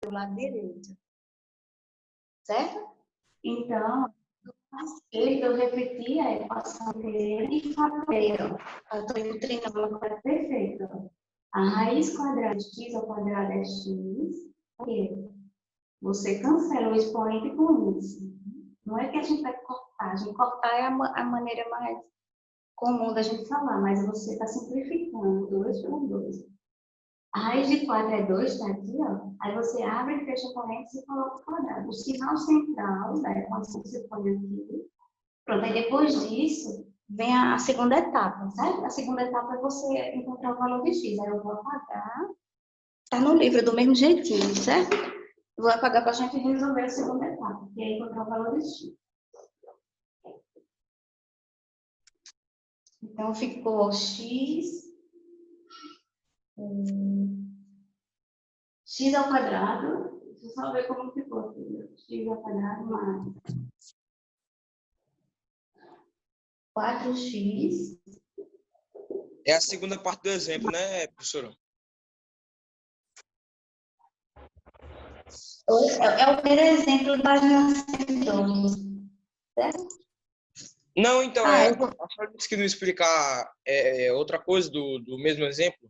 do lado direito. Certo? Então, eu repeti a equação inteira e falei, Eu estou nutrindo uma coisa. perfeito. A raiz quadrada de x ao quadrado é x, porque você cancela o expoente com isso. Não é que a gente vai cortar, a gente cortar é a maneira mais comum da gente falar, mas você está simplificando 2 por 2. A raiz de 4 é 2, está aqui, ó. Aí você abre, fecha parênteses e coloca o quadrado. O sinal central da equação que você põe aqui. Pronto, aí depois disso, vem a segunda etapa, certo? A segunda etapa é você encontrar o valor de x. Aí eu vou apagar. Está no livro do mesmo jeitinho, certo? Vou apagar para a gente resolver a segunda etapa, que é encontrar o valor de x. Então, ficou x... X ao quadrado. Deixa eu só ver como ficou aqui. X ao quadrado mais 4x. É a segunda parte do exemplo, né, professora? É o primeiro exemplo da página 102, certo? Não, então, Ah, a eu vou... senhora disse que não explicar outra coisa do mesmo exemplo?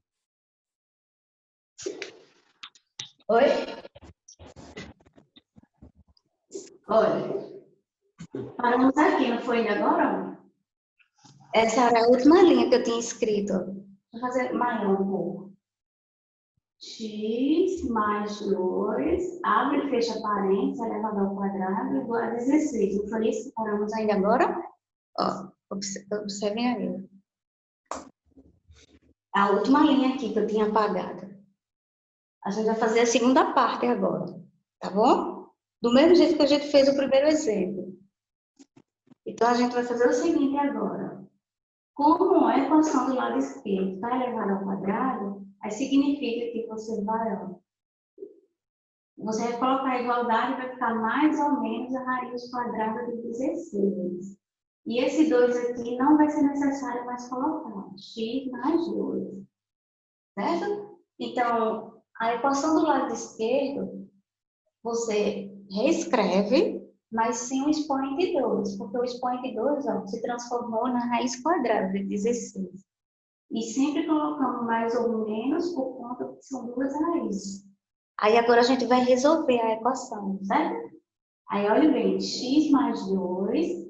Oi? Olha. Paramos aqui, não foi ainda agora? Essa era a última linha que eu tinha escrito. Vou fazer maior um pouco. X mais 2, abre e fecha parênteses, elevado ao quadrado, igual a 16. Não foi isso que paramos ainda agora? Ó, observem aí. A última linha aqui que eu tinha apagado. A gente vai fazer a segunda parte agora, tá bom? Do mesmo jeito que a gente fez o primeiro exemplo. Então, a gente vai fazer o seguinte agora. Como a equação do lado esquerdo está elevada ao quadrado, aí significa que você vai colocar a igualdade, vai ficar mais ou menos a raiz quadrada de 16. E esse 2 aqui não vai ser necessário mais colocar. X mais 2. Certo? Então, a equação do lado esquerdo, você reescreve, mas sem o expoente 2, porque o expoente 2 se transformou na raiz quadrada de 16. E sempre colocamos mais ou menos por conta que são duas raízes. Aí agora a gente vai resolver a equação, certo? Aí olha bem, x mais 2,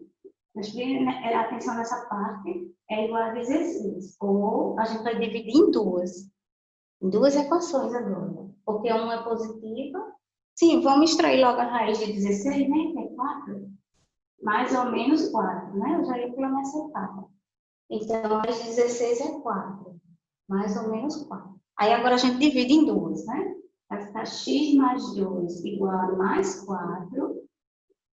atenção nessa parte, é igual a 16. Ou a gente vai dividir em duas equações agora. Porque uma é positiva. Sim, vamos extrair logo a raiz Raiz de 16, né? Que é 4. Mais ou menos 4, né? Eu já ia pular nessa etapa. Então, a raiz de 16 é 4. Mais ou menos 4. Aí agora a gente divide em duas, né? Vai ficar x mais 2 igual a mais 4,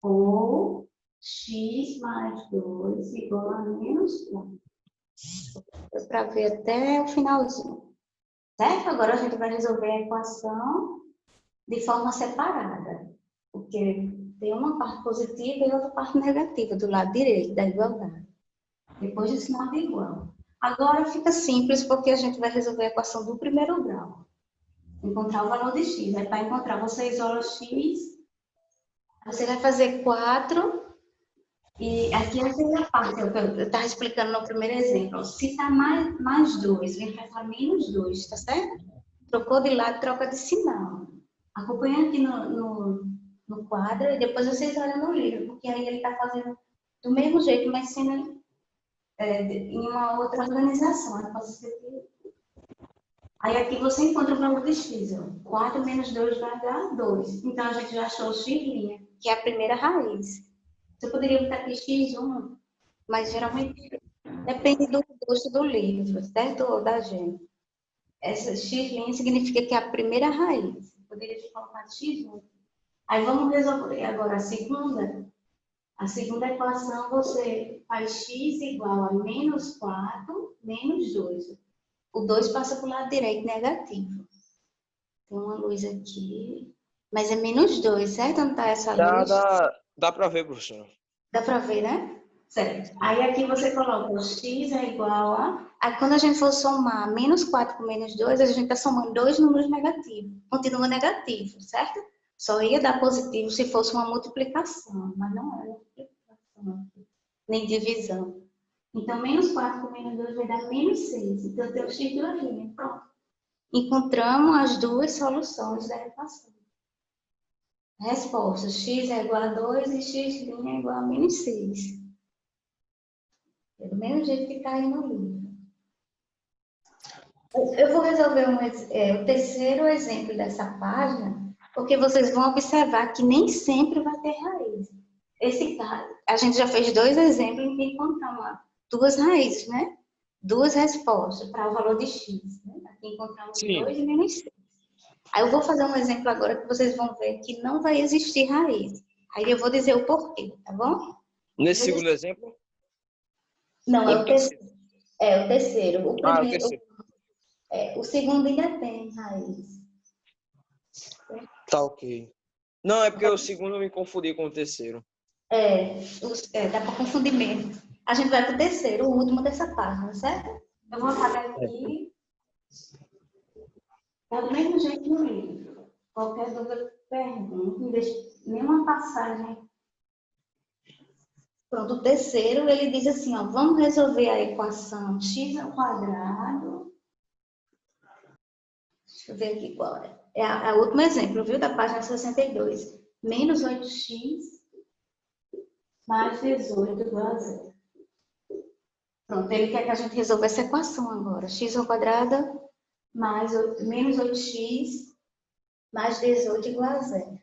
ou x mais 2 igual a menos 4. Para ver até o finalzinho. Certo? Agora a gente vai resolver a equação de forma separada. Porque tem uma parte positiva e outra parte negativa do lado direito da igualdade. Depois do sinal de igual. Agora fica simples porque a gente vai resolver a equação do primeiro grau. Encontrar o valor de x. Aí para encontrar, você isola x. Você vai fazer 4. E aqui é a parte que eu estava explicando no primeiro exemplo. Se está mais 2, vem para menos 2, tá certo? Trocou de lado, troca de sinal. Acompanha aqui no quadro e depois vocês olham no livro, porque aí ele está fazendo do mesmo jeito, mas sendo em uma outra organização. Aí aqui você encontra o valor de x. 4 menos 2 vai dar 2. Então a gente já achou o x', que é a primeira raiz. Você poderia botar aqui x1, mas geralmente depende do gosto do livro, certo? Ou da gente. Essa x' significa que é a primeira raiz. Poderia ter colocado x1. Aí vamos resolver agora a segunda. A segunda equação, você faz x igual a menos 4, menos 2. O 2 passa para o lado direito negativo. Tem uma luz aqui. Mas é menos 2, certo? Não está essa luz? Dá para ver, professora. Dá para ver, né? Certo. Aí aqui você coloca o x é igual a... Aí quando a gente for somar menos 4 com menos 2, a gente está somando dois números negativos. Continua negativo, certo? Só ia dar positivo se fosse uma multiplicação, mas não é multiplicação, nem divisão. Então, menos 4 com menos 2 vai dar menos 6. Então, tem o x de origem. Pronto. Encontramos as duas soluções da equação. Resposta, x é igual a 2 e x' é igual a menos 6. É do mesmo jeito que está aí no livro. Eu vou resolver o terceiro exemplo dessa página, porque vocês vão observar que nem sempre vai ter raiz. Esse caso, a gente já fez dois exemplos em que encontramos duas raízes, né? Duas respostas para o valor de x. Né? Aqui encontramos 2 e menos 6. Aí eu vou fazer um exemplo agora que vocês vão ver que não vai existir raiz. Aí eu vou dizer o porquê, tá bom? Nesse segundo exemplo? Não, é o terceiro. É o terceiro. O primeiro, o terceiro. O segundo ainda tem raiz. Tá, ok. Não, é porque o segundo eu me confundi com o terceiro. Dá para confundir mesmo. A gente vai para o terceiro, o último dessa página, certo? Eu vou apagar aqui. É do mesmo jeito no livro. Qualquer dúvida, pergunta, não deixe nenhuma passagem. Pronto, o terceiro, ele diz assim, ó, vamos resolver a equação x ao quadrado. Deixa eu ver aqui qual é. É o último exemplo, viu, da página 62. Menos 8x mais 18 igual a 0. Pronto, ele quer que a gente resolva essa equação agora. X ao quadrado mais menos 8x mais 18 igual a 0.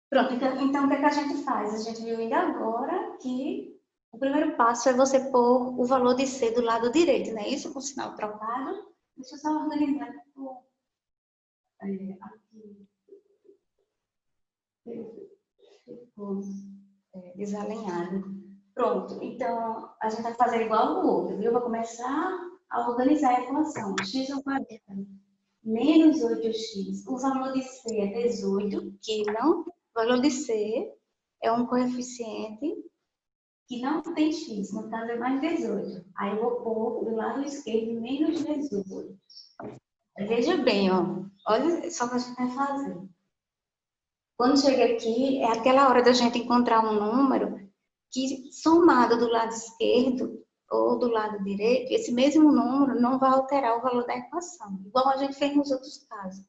Pronto, então o que é que a gente faz? A gente viu ainda agora que o primeiro passo é você pôr o valor de C do lado direito, não é isso? Com o sinal trocado. Deixa eu só organizar aqui. Ficou desalinhado. Pronto, então a gente vai fazer igual o outro, viu? Vou começar a organizar a equação. X ao quadrado menos 8x. O valor de C é 18, que não... O valor de C é um coeficiente que não tem x, no caso é mais 18. Aí eu vou pôr do lado esquerdo menos 18. Veja bem, ó. Olha só o que a gente vai fazer. Quando chega aqui, é aquela hora da gente encontrar um número que, somado do lado esquerdo ou do lado direito, esse mesmo número não vai alterar o valor da equação. Igual a gente fez nos outros casos.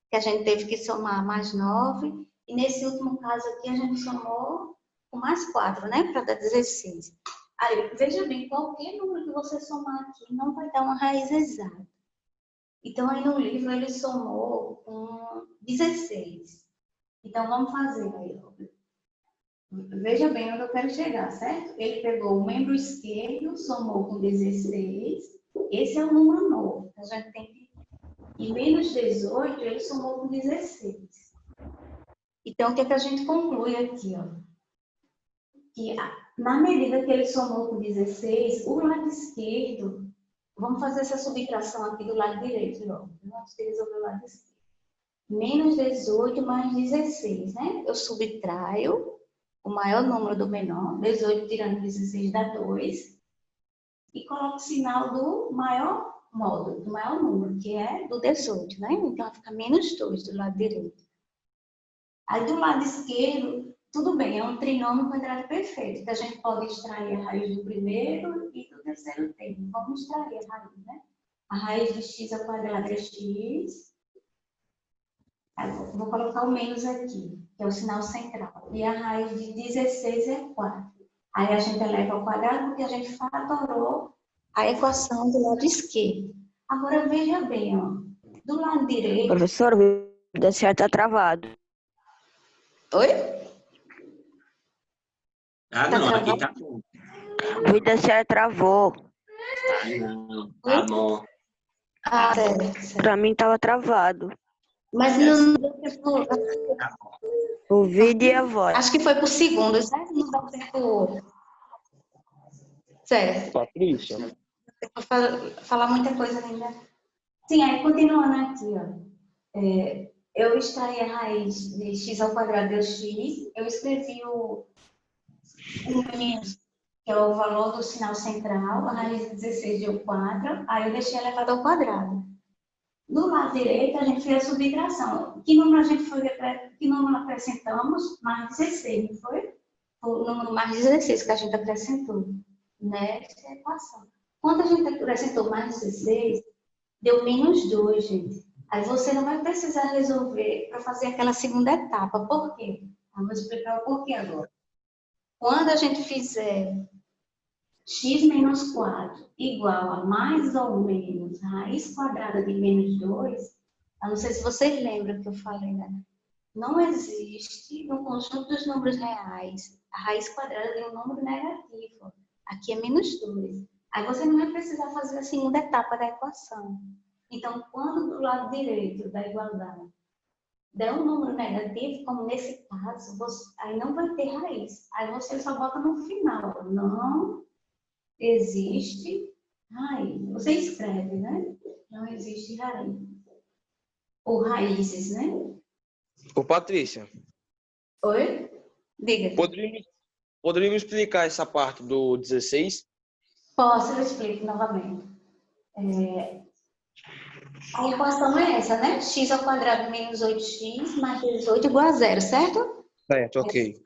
Que a gente teve que somar mais 9, e nesse último caso aqui a gente somou com mais 4, né? Para dar 16. Aí, veja bem, qualquer número que você somar aqui não vai dar uma raiz exata. Então, aí no livro ele somou com 16. Então, vamos fazer aí. Veja bem onde eu quero chegar, certo? Ele pegou o membro esquerdo, somou com 16. Esse é o número novo. A gente tem que... E menos 18, ele somou com 16. Então, o que é que a gente conclui aqui, ó? Que na medida que ele somou com 16, o lado esquerdo... Vamos fazer essa subtração aqui do lado direito, ó. Vamos resolver o lado esquerdo. Menos 18 mais 16, né? Eu subtraio o maior número do menor. 18 tirando 16 dá 2. E coloco o sinal do maior módulo, do maior número, que é do 18, né? Então, fica menos 2 do lado direito. Aí, do lado esquerdo, tudo bem, é um trinômio quadrado perfeito, que a gente pode extrair a raiz do primeiro e do terceiro termo. Vamos extrair a raiz, né? A raiz de x ao quadrado é x. Aí, vou colocar o menos aqui, que é o sinal central. E a raiz de 16 é 4. Aí, a gente eleva ao quadrado porque a gente fatorou a equação do lado esquerdo. Agora, veja bem, ó. Do lado direito... Professor, o vídeo da senhora está travado. Oi? Ah, não, aqui tá bom. O vídeo da senhora travou. Ah, não, tá bom. Ah, certo. Para mim estava travado. Mas não deu tempo... O vídeo e a voz. Acho que foi por segundos, né? Não dá tempo... Certo. Patrícia. Vou falar muita coisa ainda. Sim, aí continuando aqui, ó. Eu extraí a raiz de x ao quadrado deu x. Eu escrevi que é o valor do sinal central, a raiz de 16 deu 4, aí eu deixei elevado ao quadrado. Do lado direito, a gente fez a subtração. Que número a gente foi, que número acrescentamos? Mais 16, não foi? O número mais 16 que a gente acrescentou nessa equação. Quando a gente acrescentou mais 16, deu menos 2, gente. Aí você não vai precisar resolver para fazer aquela segunda etapa. Por quê? Eu vou explicar o porquê agora. Quando a gente fizer x menos 4 igual a mais ou menos raiz quadrada de menos 2, eu não sei se vocês lembram que eu falei, né? Não existe no conjunto dos números reais a raiz quadrada de um número negativo. Aqui é menos 2. Aí você não vai precisar fazer a segunda etapa da equação. Então, quando do lado direito da igualdade der um número negativo, como nesse caso, aí não vai ter raiz. Aí você só bota no final. Não existe raiz. Você escreve, né? Não existe raiz. Ou raízes, né? Ô, Patrícia, Oi? Diga. poderia me explicar essa parte do 16? Posso, eu explico novamente. A equação é essa, né? X ao quadrado menos 8x mais 18 igual a 0, certo? Certo, ok.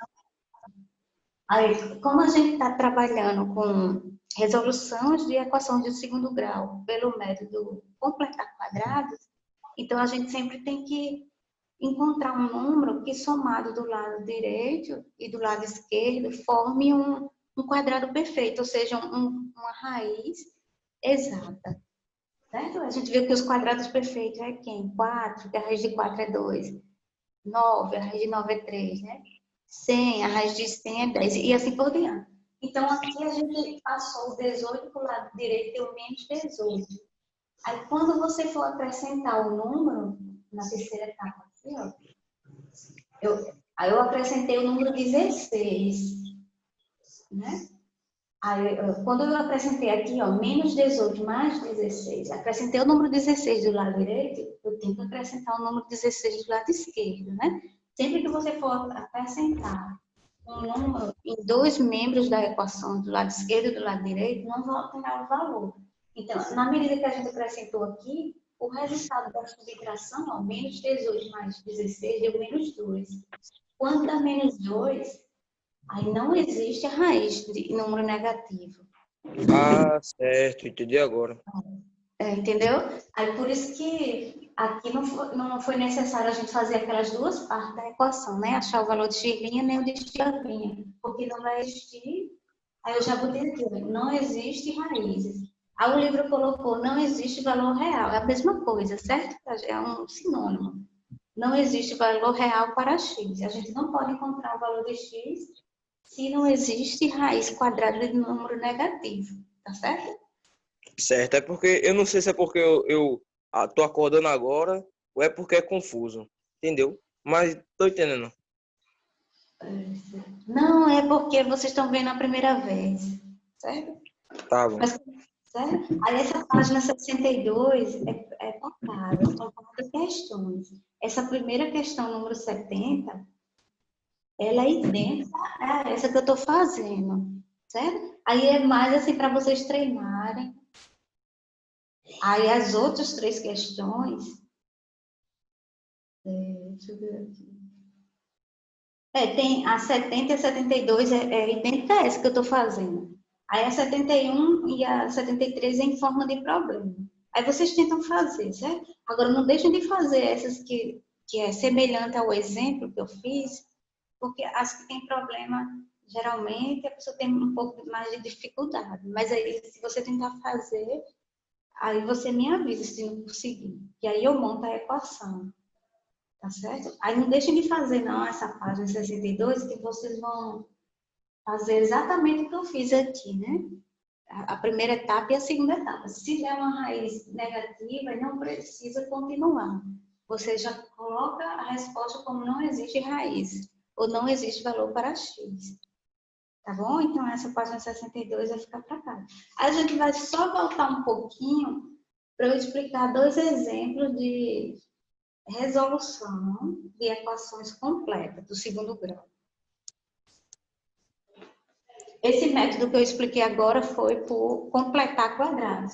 Aí, como a gente está trabalhando com resoluções de equações de segundo grau pelo método completar quadrados, então a gente sempre tem que encontrar um número que, somado do lado direito e do lado esquerdo, forme um quadrado perfeito, ou seja, uma raiz exata. Certo? A gente viu que os quadrados perfeitos é quem? 4, que a raiz de 4 é 2. 9, a raiz de 9 é 3, né? 100, a raiz de 100 é 10, e assim por diante. Então, aqui a gente passou o 18 para o lado direito, deu menos 18. Aí, quando você for acrescentar o número, na terceira etapa aqui, ó, eu acrescentei o número 16, né? Aí, quando eu acrescentei aqui, ó, menos 18 mais 16, acrescentei o número 16 do lado direito, eu tenho que acrescentar o número 16 do lado esquerdo, né? Sempre que você for acrescentar um número em dois membros da equação, do lado esquerdo e do lado direito, não vai alterar o valor. Então, na medida que a gente acrescentou aqui, o resultado da subtração, ó, menos 18 mais 16, deu menos 2. Quando dá menos 2, aí não existe a raiz de número negativo. Ah, certo, entendi agora. Entendeu? Aí por isso que aqui não foi necessário a gente fazer aquelas duas partes da equação, né? Achar o valor de x' nem o de x', porque não vai existir. Aí eu já botei aqui, não existe raízes. Aí o livro colocou, não existe valor real. É a mesma coisa, certo? É um sinônimo. Não existe valor real para x. A gente não pode encontrar o valor de x se não existe raiz quadrada de número negativo, tá certo? Certo, é porque, eu não sei se é porque eu tô acordando agora ou é porque é confuso, entendeu? Mas tô entendendo. Não, é porque vocês estão vendo a primeira vez, certo? Tá bom. Mas, certo? Aí essa página 62 é tocada, são quatro questões. Essa primeira questão, número 70, ela é idêntica a essa que eu estou fazendo, certo? Aí é mais assim para vocês treinarem. Aí as outras três questões, deixa eu ver aqui. Tem a 70 e a 72 é idêntica a essa que eu estou fazendo. Aí a 71 e a 73 é em forma de problema. Aí vocês tentam fazer, certo? Agora não deixem de fazer essas que é semelhante ao exemplo que eu fiz, porque as que têm problema, geralmente a pessoa tem um pouco mais de dificuldade. Mas aí, se você tentar fazer, aí você me avisa se não conseguir. E aí eu monto a equação. Tá certo? Aí não deixem de fazer, não, essa página 62, que vocês vão fazer exatamente o que eu fiz aqui, né? A primeira etapa e a segunda etapa. Se tiver uma raiz negativa, não precisa continuar. Você já coloca a resposta como não existe raiz, ou não existe valor para x. Tá bom? Então, essa página 62 vai ficar para cá. Aí a gente vai só voltar um pouquinho para eu explicar dois exemplos de resolução de equações completas do segundo grau. Esse método que eu expliquei agora foi por completar quadrados.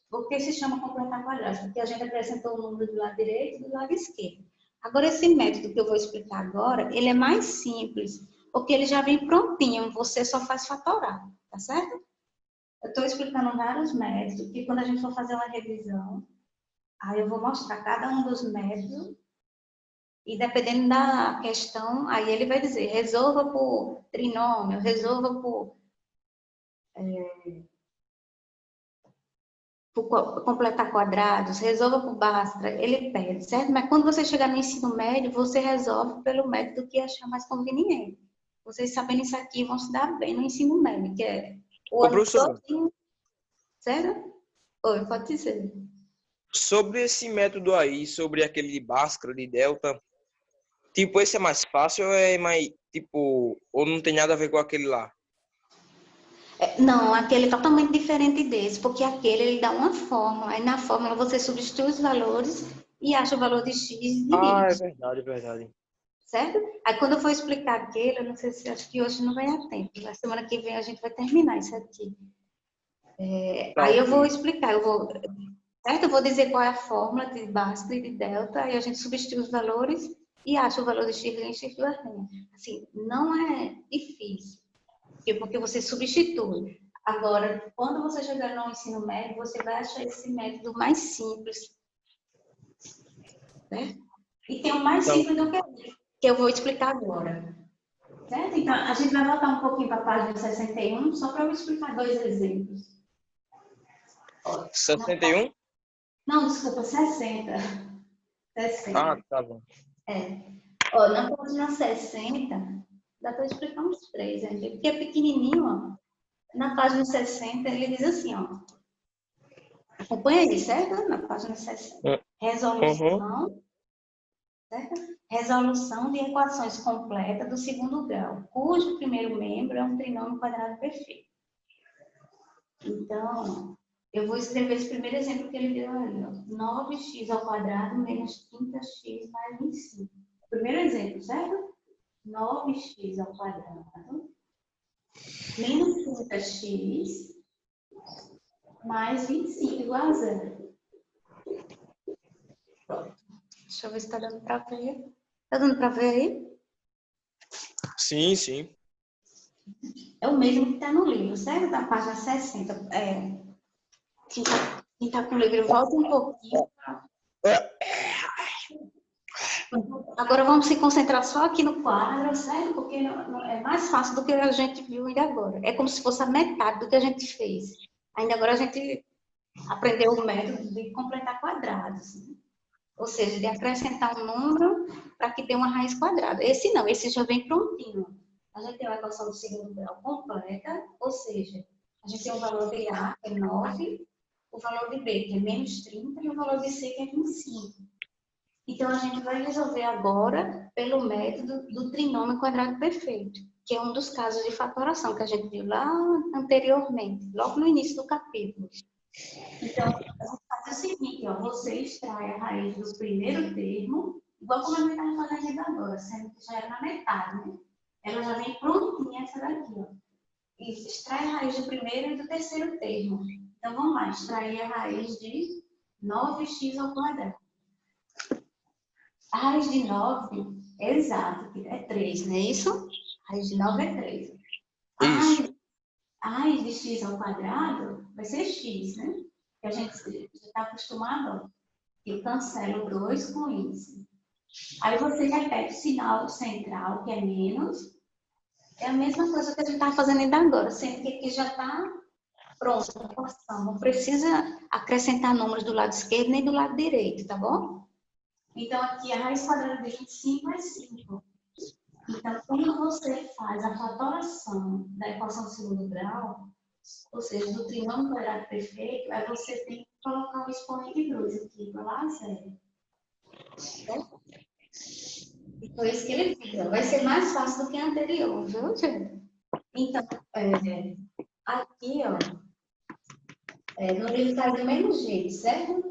Por que se chama completar quadrados? Porque a gente acrescentou o número do lado direito e do lado esquerdo. Agora, esse método que eu vou explicar agora, ele é mais simples, porque ele já vem prontinho, você só faz fatorar, tá certo? Eu estou explicando vários métodos, que quando a gente for fazer uma revisão, aí eu vou mostrar cada um dos métodos, e dependendo da questão, aí ele vai dizer, resolva por trinômio, resolva por completar quadrados, resolva por Bhaskara, ele pede, certo? Mas quando você chegar no ensino médio, você resolve pelo método que achar mais conveniente. Vocês sabendo isso aqui vão se dar bem no ensino médio, que é o Ô, ano professor, todinho, certo? Oi, pode dizer. sobre esse método aí, sobre aquele de Bhaskara, de Delta, tipo, esse é mais fácil ou é mais, tipo, ou não tem nada a ver com aquele lá? Não, aquele é totalmente diferente desse, porque aquele ele dá uma fórmula, aí na fórmula você substitui os valores e acha o valor de x e Ah, é divide, verdade, é verdade. certo? Aí quando eu for explicar aquele, eu não sei se acho que hoje não vai dar tempo, na semana que vem a gente vai terminar isso aqui. Tá, Aí eu vou ok. explicar, certo? Eu vou dizer qual é a fórmula de Bhaskara e de delta, aí a gente substitui os valores e acha o valor de x' e x duas linhas. Assim, não é difícil, porque você substitui. Agora, quando você chegar no ensino médio, você vai achar esse método mais simples, né? E tem um mais Então, simples do que ele, que eu vou explicar agora. Certo? Então, a gente vai voltar um pouquinho para a página 61, só para eu explicar dois exemplos. Ó, 61? não, desculpa, 60. 60. Ah, tá bom. Ó, na página 60, dá para explicar uns três, né? Porque é pequenininho, ó. Na página 60, ele diz assim, ó. Acompanha aí, certo? Na página 60. Uhum. Resolução, certo? Resolução de equações completas do segundo grau, cujo primeiro membro é um trinômio quadrado perfeito. Então, eu vou escrever esse primeiro exemplo que ele deu ali, ó. 9x ao quadrado menos 30x mais 25. Primeiro exemplo, certo? 9x ao quadrado menos 30x mais 25 igual a zero. Pronto. Deixa eu ver se está dando para ver. Está dando para ver aí? Sim, sim. É o mesmo que está no livro, certo? Na página 60. Quem tá com o livro, volta um pouquinho. Agora vamos se concentrar só aqui no quadro, certo? Porque é mais fácil do que a gente viu ainda agora. É como se fosse a metade do que a gente fez. Ainda agora a gente aprendeu o método de completar quadrados, né? Ou seja, de acrescentar um número para que dê uma raiz quadrada. Esse não, esse já vem prontinho. A gente tem a equação do segundo grau completa, ou seja, a gente tem o valor de A, que é 9, o valor de B, que é menos 30, e o valor de C, que é 25. Então, a gente vai resolver agora pelo método do trinômio quadrado perfeito, que é um dos casos de fatoração que a gente viu lá anteriormente, logo no início do capítulo. Então, a gente faz o seguinte, ó, você extrai a raiz do primeiro termo, igual como a gente está fazendo agora, sendo que já era na metade, né? Ela já vem prontinha essa daqui, ó. E extrai a raiz do primeiro e do terceiro termo. Então, vamos lá, extrair a raiz de 9x ao quadrado. A raiz de 9 é exato, é 3, não é isso? A raiz de 9 é 3. Isso. A raiz de x ao quadrado vai ser x, né? Que a gente já está acostumado, ó. Eu cancelo 2 com isso. Aí você repete o sinal central, que é menos. É a mesma coisa que a gente está fazendo ainda agora, sendo que aqui já está pronto a equação. Não precisa acrescentar números do lado esquerdo nem do lado direito, tá bom? Então, aqui a raiz quadrada de 25 é 5. Então, quando você faz a fatoração da equação de segundo grau, ou seja, do trinômio quadrado perfeito, aí você tem que colocar o expoente 2 aqui, igual a zero. Certo? E foi isso que ele fez. Vai ser mais fácil do que a anterior, viu, gente? Então, aqui, ó, no livro está do mesmo jeito, certo?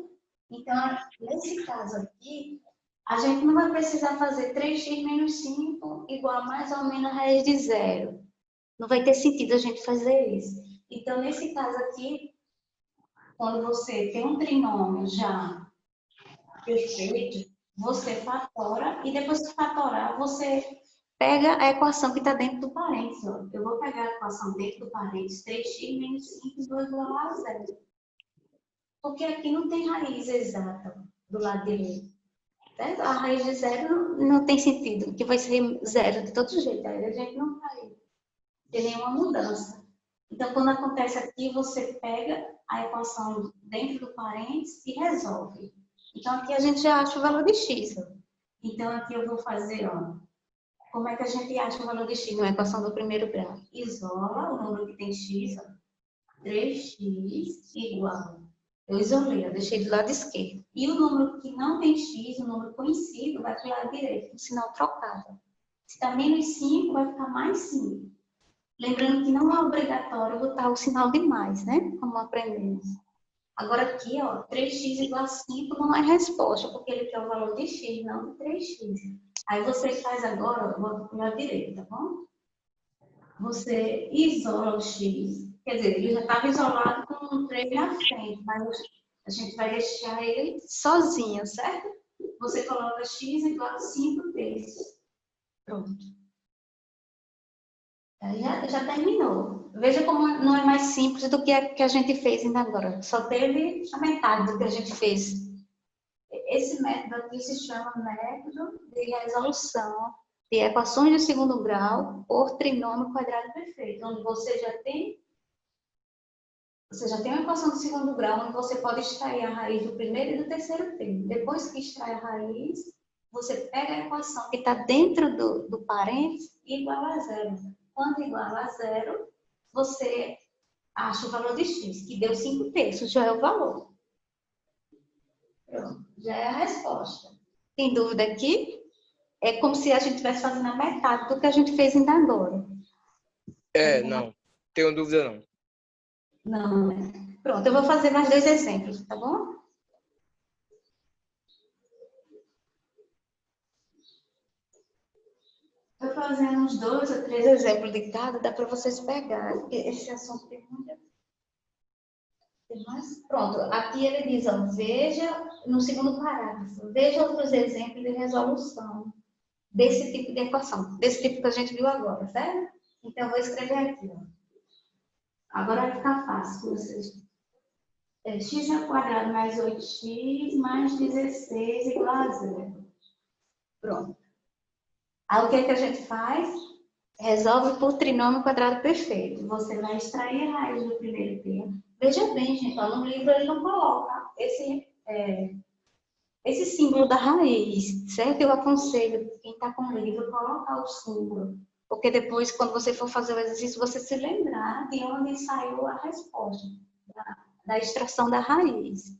Então, nesse caso aqui, a gente não vai precisar fazer 3x menos 5 igual a mais ou menos a raiz de zero. não vai ter sentido a gente fazer isso. Então, nesse caso aqui, quando você tem um trinômio já perfeito, você fatora e depois que fatorar, você pega a equação que está dentro do parênteses. Ó. Eu vou pegar a equação dentro do parênteses, 3x menos 5 igual a 0. Porque aqui não tem raiz exata do lado direito. Certo? A raiz de 0 não tem sentido, que vai ser 0 de todo jeito. Aí a gente não vai ter nenhuma mudança. Então, quando acontece aqui, você pega a equação dentro do parênteses e resolve. Então, aqui a gente já acha o valor de x. Ó. Então, aqui eu vou fazer, ó, como é que a gente acha o valor de x na equação do primeiro grau? Isola o número que tem x, ó, 3x igual. Eu isolei, eu deixei do lado esquerdo. E o número que não tem x, o número conhecido, vai para o lado direito, com sinal trocado. Se está menos 5, vai ficar mais 5. Lembrando que não é obrigatório botar o sinal de mais, né? Como aprendemos. Agora aqui, ó, 3x igual a 5 não é resposta, porque ele quer o valor de x, não de 3x. Aí você faz agora, ó, vou para o lado direito, tá bom? Você isola o x, quer dizer, ele já estava isolado com um 3 na frente, mas a gente vai deixar ele sozinho, certo? Você coloca x igual a 5 terços. Pronto. Já terminou. Veja como não é mais simples do que a gente fez ainda agora. Só teve a metade do que a gente fez. Esse método aqui se chama método de resolução de equações de segundo grau por trinômio quadrado perfeito, onde você já tem uma equação de segundo grau, onde você pode extrair a raiz do primeiro e do terceiro termo. Depois que extrai a raiz, você pega a equação que está dentro do parênteses e iguala a 0. Quando iguala a 0, você acha o valor de x, que deu 5 terços, já é o valor. Pronto, já é a resposta. Tem dúvida aqui? É como se a gente estivesse fazendo a metade do que a gente fez ainda agora. Não. Tenho dúvida, não. Não, né? Pronto, eu vou fazer mais 2 exemplos, tá bom? Estou fazendo uns 2 ou 3 exemplos de cada, dá para vocês pegarem. Esse assunto tem muita... Pronto, aqui ele diz, ó, veja, no segundo parágrafo, veja outros exemplos de resolução desse tipo de equação, desse tipo que a gente viu agora, certo? Então, eu vou escrever aqui, ó. Agora vai ficar fácil para vocês. X ao quadrado mais 8x mais 16 igual a 0. Pronto. Aí, o que é que a gente faz? Resolve por trinômio quadrado perfeito. Você vai extrair a raiz do primeiro termo. Veja bem, gente, ó, no livro ele não coloca esse símbolo da raiz, certo? Eu aconselho quem está com o livro colocar o símbolo, porque depois, quando você for fazer o exercício, você se lembrar de onde saiu a resposta, da extração da raiz,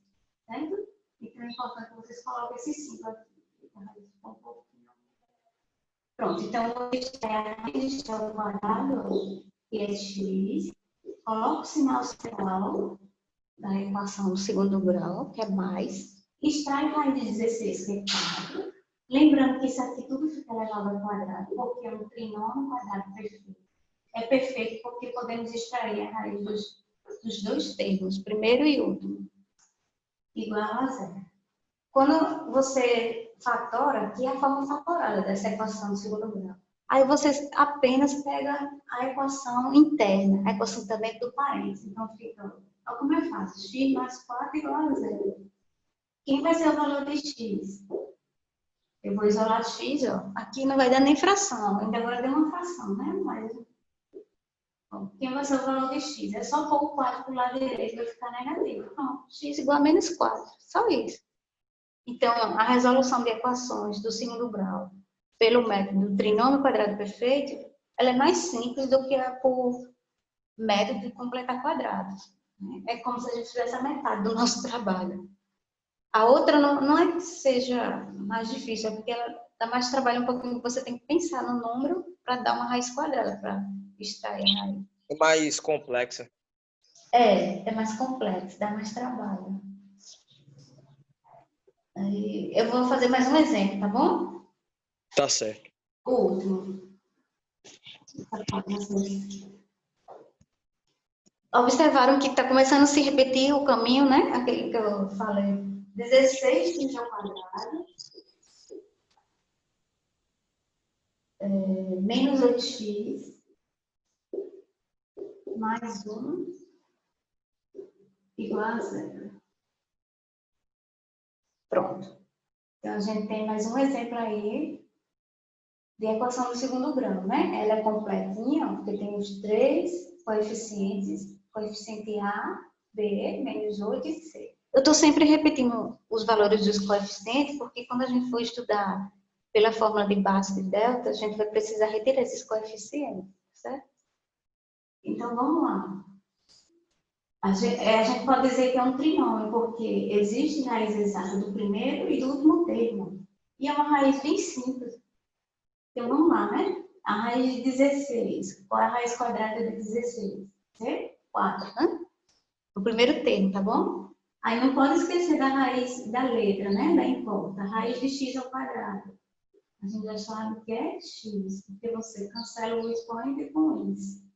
certo? Então, é importante que vocês coloquem esse símbolo aqui. Pronto, então, eu vou extrair a raiz ao quadrado, que é x, coloco o sinal central da equação do segundo grau, que é mais, extrai a raiz de 16, que é 4. Lembrando que isso aqui tudo fica elevado ao quadrado, porque é um trinômio quadrado perfeito. É perfeito porque podemos extrair a raiz dos dois termos, primeiro e último, igual a 0. Quando você fatora, aqui é a forma fatorada dessa equação do segundo grau. Aí você apenas pega a equação interna, a equação também do parênteses. Então fica, olha como é fácil, x mais 4 igual a 0. Quem vai ser o valor de x? Eu vou isolar x, ó. Aqui não vai dar nem fração, ainda agora deu uma fração, né? Mas, ó, quem vai ser o valor de x? É só pôr o 4 para o lado direito, vai ficar negativo. Pronto, x igual a menos 4, só isso. Então, a resolução de equações do segundo grau pelo método do trinômio quadrado perfeito, ela é mais simples do que a por método de completar quadrados. É como se a gente fizesse a metade do nosso trabalho. A outra não é que seja mais difícil, é porque ela dá mais trabalho um pouquinho, você tem que pensar no número para dar uma raiz quadrada, para extrair a raiz. É mais complexa. É mais complexo, dá mais trabalho. Aí, eu vou fazer mais um exemplo, tá bom? Tá certo. O último. Observaram que está começando a se repetir o caminho, né? Aquele que eu falei. 16 ao quadrado. Menos 8x. Mais 1. Igual a 0. Pronto. Então, a gente tem mais um exemplo aí de equação do segundo grau, né? Ela é completinha, porque tem os 3 coeficientes, coeficiente A, B, menos 8 e C. Eu estou sempre repetindo os valores dos coeficientes, porque quando a gente for estudar pela fórmula de Bhaskara e delta, a gente vai precisar retirar esses coeficientes, certo? Então, vamos lá. A gente pode dizer que é um trinômio, porque existe raiz exata do primeiro e do último termo. E é uma raiz bem simples. Então, vamos lá, né? A raiz de 16. Qual é a raiz quadrada de 16? É 4, né? O primeiro termo, tá bom? Aí não pode esquecer da raiz da letra, né? Da importa. A raiz de x ao quadrado. A gente já sabe que é x, porque você cancela o expoente com isso.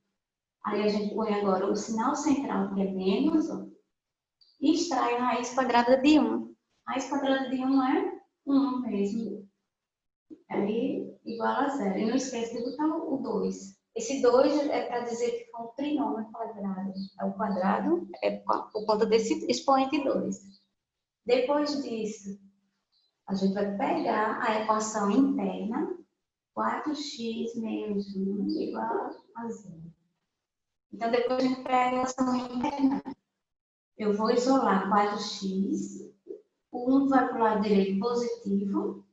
Aí a gente põe agora o sinal central, que é menos, ó, e extrai a raiz quadrada de 1. A raiz quadrada de 1 é 1 mesmo. Aí, igual a 0. E não esquece de botar o 2. Esse 2 é para dizer que foi um trinômio quadrado. O quadrado é por conta desse expoente 2. Depois disso, a gente vai pegar a equação interna, 4x menos 1 igual a 0. Então, depois a gente pega a equação interna. Eu vou isolar 4x, o 1 vai para o lado direito positivo.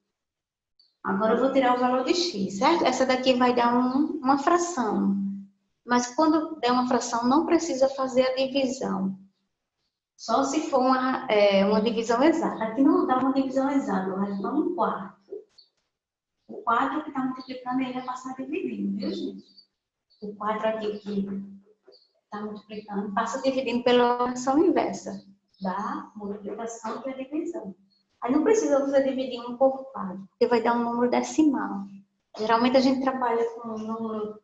Agora eu vou tirar o valor de x, certo? Essa daqui vai dar uma fração. Mas quando der uma fração, não precisa fazer a divisão. Só se for uma divisão exata. Aqui não dá uma divisão exata, vai dar um quarto. O 4 que está multiplicando, ele vai passar dividindo, viu, gente? O 4 aqui que está multiplicando, passa dividindo pela fração inversa da multiplicação, que é a divisão. Aí não precisa você dividir 1 por 4, porque vai dar um número decimal. Geralmente a gente trabalha com um número,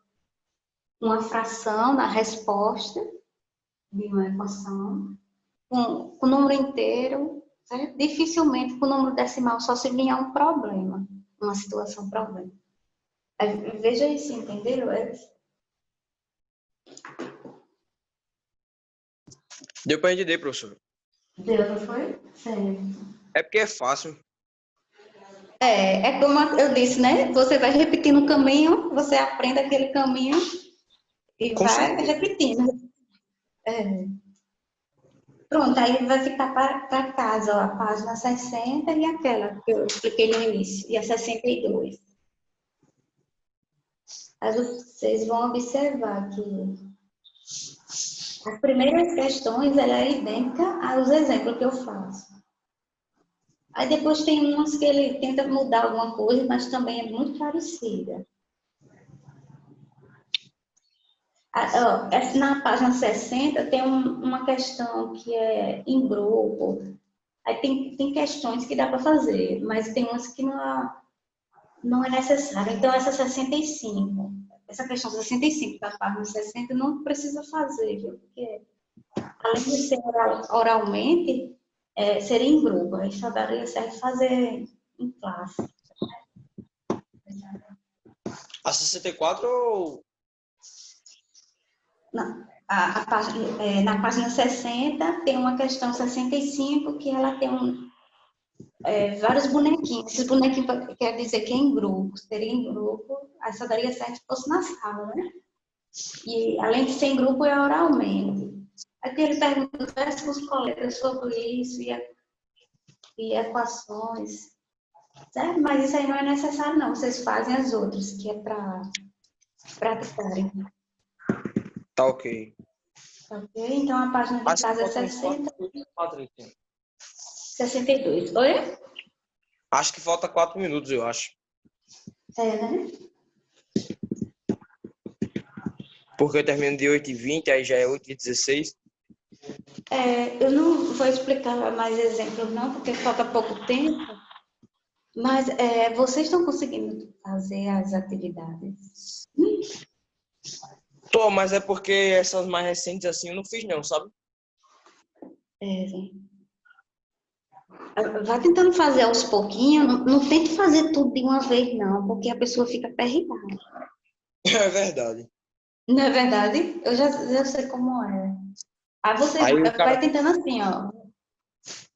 uma fração na resposta de uma equação, com o número inteiro, certo? Dificilmente com o número decimal, só se vier um problema, uma situação problema. Veja isso, entenderam? Deu para entender, professor? Deu, não foi? Certo. É porque é fácil. É como eu disse, né? Você vai repetindo o caminho, você aprende aquele caminho e Com vai certeza. repetindo. Pronto, aí vai ficar para casa, ó, a página 60 e aquela que eu expliquei no início, e a 62. Aí vocês vão observar que as primeiras questões, ela é idêntica aos exemplos que eu faço. Aí depois tem umas que ele tenta mudar alguma coisa, mas também é muito parecida. Na página 60 tem uma questão que é em grupo. Aí tem questões que dá para fazer, mas tem umas que não é necessário. Então, essa 65, essa questão 65 da página 60 não precisa fazer, viu? Porque além de ser oralmente, seria em grupo, aí só daria certo fazer em classe. A 64 ou... Não, na página 60 tem uma questão 65 que ela tem vários bonequinhos. Esses bonequinhos quer dizer que é em grupo, seria em grupo, aí só daria certo se fosse na sala, né? E além de ser em grupo, é oralmente. Aqui ele pergunta, converse com os colegas sobre isso e equações, certo? Mas isso aí não é necessário, não. Vocês fazem as outras, que é para praticarem. Tá ok. Ok? Então, a página de casa é 60. 62. Oi? Acho que falta 4 minutos, eu acho. Né? Porque eu termino de 8h20, aí já é 8h16. Eu não vou explicar mais exemplos, não, porque falta pouco tempo. Mas vocês estão conseguindo fazer as atividades? Tô, mas é porque essas mais recentes assim eu não fiz não, sabe? É, vai tentando fazer aos pouquinhos, não tente fazer tudo de uma vez, não, porque a pessoa fica perrigada. É verdade. Não é verdade? Eu já sei como é. Aí você Aí o vai cara, tentando assim, ó.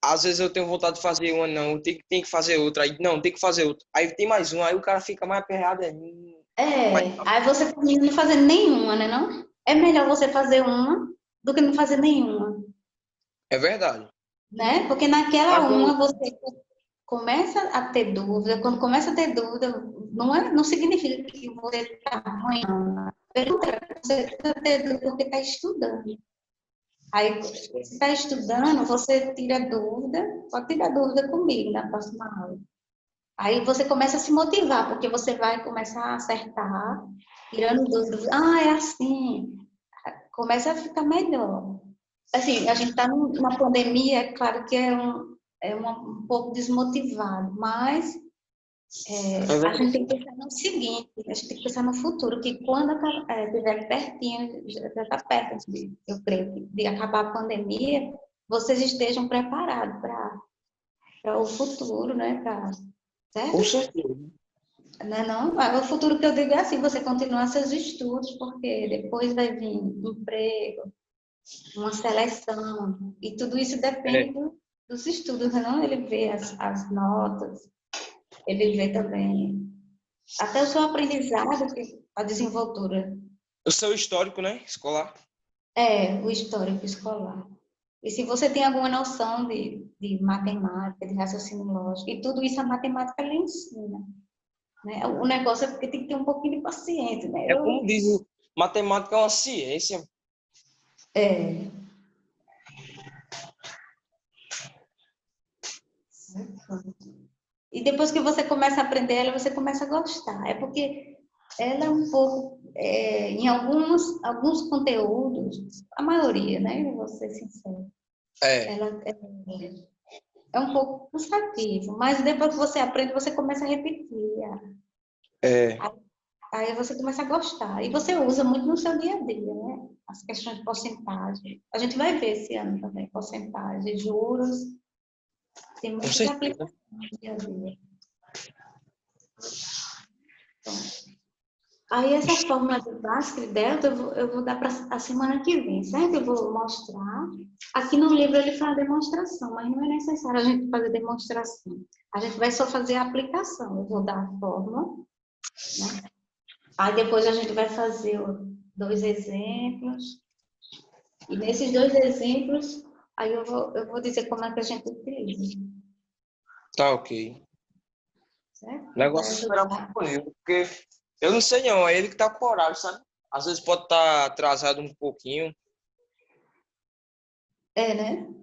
às vezes eu tenho vontade de fazer uma, não, tem que fazer outra, aí não, tem que fazer outra. Aí tem mais uma, aí o cara fica mais aperreado. Mas, Aí você termina não fazendo nenhuma, né, não? É melhor você fazer uma do que não fazer nenhuma, é verdade. né? Porque naquela Mas uma você começa a ter dúvida. Quando começa a ter dúvida, não significa que você está ruim, não. Pelo contrário, você está ter dúvida porque está estudando. Aí, se está estudando, você tira dúvida, pode tirar dúvida comigo na próxima aula. Aí você começa a se motivar, porque você vai começar a acertar, tirando dúvidas. Ah, é assim. Começa a ficar melhor. Assim, a gente está numa pandemia, é claro que um pouco desmotivado, mas é a gente verdade. tem que pensar no seguinte, a gente tem que pensar no futuro, que quando estiver pertinho, já está perto, eu creio, de acabar a pandemia, vocês estejam preparados para o futuro, né? Com Certo? certeza. Né, não? O futuro que eu digo é assim, você continuar seus estudos, porque depois vai vir emprego, uma seleção, e tudo isso É, depende dos estudos, né, não? Ele vê as notas, ele vê também até o seu aprendizado, a desenvoltura, o seu histórico, né, escolar. o histórico escolar. E se você tem alguma noção de matemática, de raciocínio lógico, e tudo isso a matemática lhe ensina. Né? O negócio é porque tem que ter um pouquinho de paciência, né? É como diz, matemática é uma ciência. É, e depois que você começa a aprender ela, você começa a gostar. É porque ela é um pouco, em alguns conteúdos, a maioria, né? Eu vou ser sincera, É, ela é um pouco cansativo, mas depois que você aprende, você começa a repetir. é, Aí você começa a gostar. E você usa muito no seu dia a dia, né? As questões de porcentagem. A gente vai ver esse ano também, porcentagem, juros, tem com muitas certeza. aplicações no dia a dia. Então, aí essa fórmula de Bhaskara e Delta eu vou dar para a semana que vem, certo? Eu vou mostrar. Aqui no livro ele fala demonstração, mas não é necessário a gente fazer demonstração. A gente vai só fazer a aplicação. Eu vou dar a fórmula, né? Aí depois a gente vai fazer 2 exemplos. E nesses 2 exemplos, aí eu vou dizer como é que a gente utiliza, Tá ok. certo? O Vai negócio é esperar ajudar. muito comigo, porque eu não sei não, é ele que tá com o horário, sabe? Às vezes pode estar atrasado um pouquinho. É, né?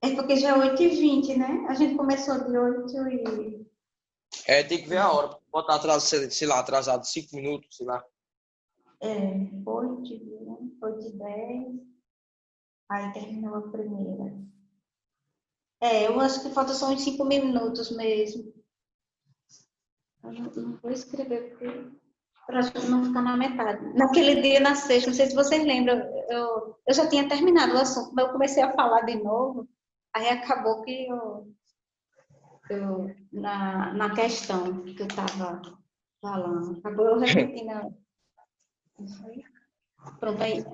É porque já é 8h20, né? A gente começou de 8 e... É, tem que ver a hora. Pode estar atrasado, sei lá, atrasado 5 minutos, sei lá. 8h20, 8h10. Aí terminou a primeira. Eu acho que falta só uns 5 minutos mesmo. Eu não vou escrever para a gente não ficar na metade. Naquele dia, na sexta, não sei se vocês lembram, eu já tinha terminado o assunto, mas eu comecei a falar de novo, aí acabou que na questão que eu estava falando, acabou eu repetindo. Pronto, aí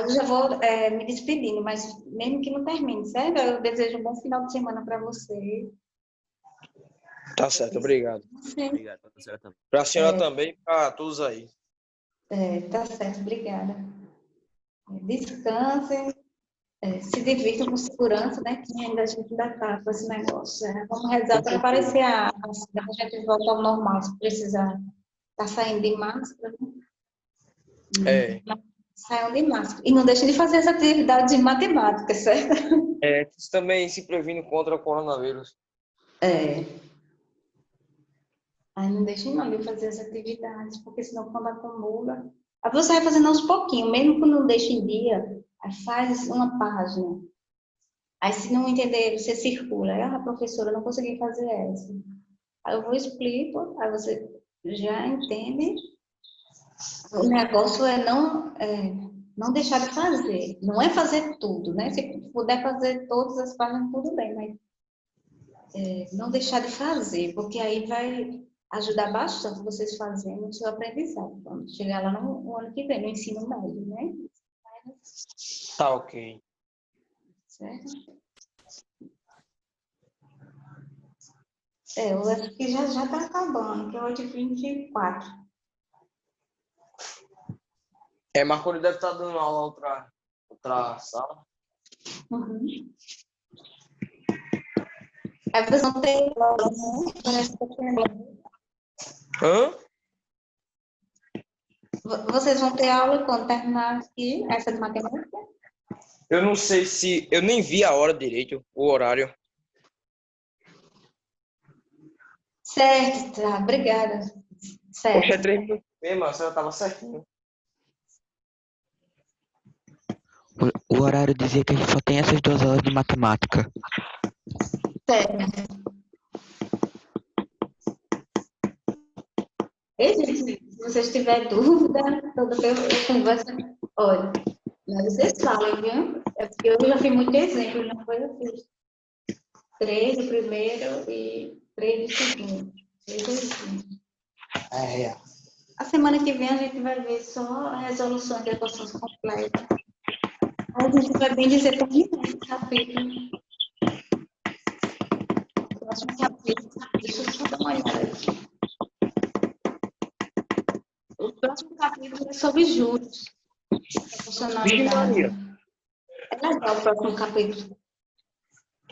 eu já vou me despedindo, mas mesmo que não termine, certo? Eu desejo um bom final de semana para você. Tá certo, obrigado. Obrigado, professora também. Para a senhora também e para todos aí. Tá certo, obrigada. Descansem, se divirtam com segurança, né? Que ainda a gente ainda está com esse negócio. Vamos rezar para aparecer a gente volta ao normal, se precisar. Está saindo de máscara, né? É, Saiam de máscara. E não deixem de fazer as atividades de matemática, certo? isso também se previne contra o coronavírus. Aí não deixem não de fazer as atividades, porque senão quando acumula... Aí você vai fazendo aos pouquinhos, mesmo que não deixe em dia, aí faz uma página. Aí se não entender, você circula. Aí, professora, eu não consegui fazer essa. Aí eu vou explico, aí você já entende O negócio é não deixar de fazer. Não é fazer tudo, né? Se puder fazer todas as páginas, tudo bem, mas não deixar de fazer, porque aí vai ajudar bastante vocês fazendo o seu aprendizado. Quando chegar lá no ano que vem, no ensino médio, né? Tá, ok. Certo? Eu acho que já está acabando, que é 8h24. Marconi deve estar dando aula outra sala. Uhum. Aí vocês vão ter aula, né? Parece que Hã? vocês vão ter aula quando terminar aqui, essa de matemática? Eu não sei se... Eu nem vi a hora direito, o horário. Certo, tá, obrigada. Certo. Poxa, é 3 minutos mesmo, a senhora tava certinho. O horário dizia que a gente só tem essas 2 horas de matemática. Certo. E, gente, se vocês tiverem dúvida, eu converso. Olha, mas vocês falam, viu? É porque eu já fiz muito exemplo, não foi? Eu fiz 3 do primeiro e 3 do segundo. 3 do segundo. A semana que vem a gente vai ver só a resolução de equações completas. Aí a gente vai bem dizer terminar esse capítulo. O próximo capítulo, deixa eu só dar uma olhada aqui. O próximo capítulo é sobre juros. Vixe, Maria. É legal o próximo capítulo.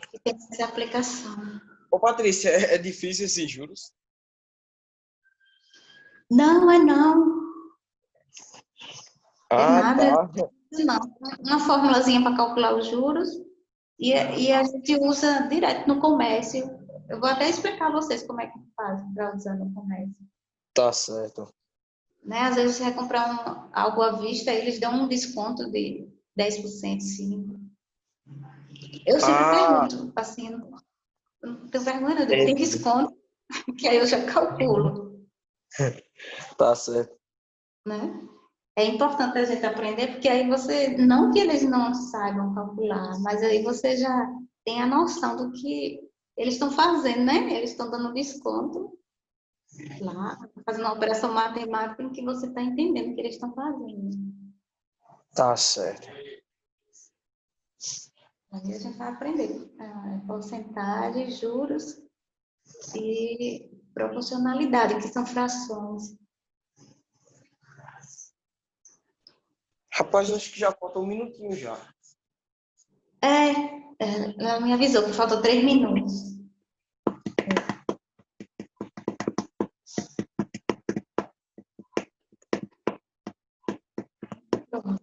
Que tem essa aplicação. Ô, Patrícia, é difícil esses juros? Não, não. É nada. Tá. Não. Uma formulazinha para calcular os juros e a gente usa direto no comércio. Eu vou até explicar a vocês como é que faz para usar no comércio. Tá certo. Né? Às vezes você vai comprar algo à vista, eles dão um desconto de 10%, 5%. Eu sempre pergunto, assim, não tenho vergonha, não, tem desconto, que aí eu já calculo. Tá certo. Né? É importante a gente aprender, porque aí você, não que eles não saibam calcular, mas aí você já tem a noção do que eles estão fazendo, né? Eles estão dando desconto lá, fazendo uma operação matemática em que você está entendendo o que eles estão fazendo. Tá certo. Aí a gente vai aprender porcentagem, juros e proporcionalidade, que são frações. Rapaz, acho que já falta um minutinho já. Ela me avisou que faltam 3 minutos. Pronto.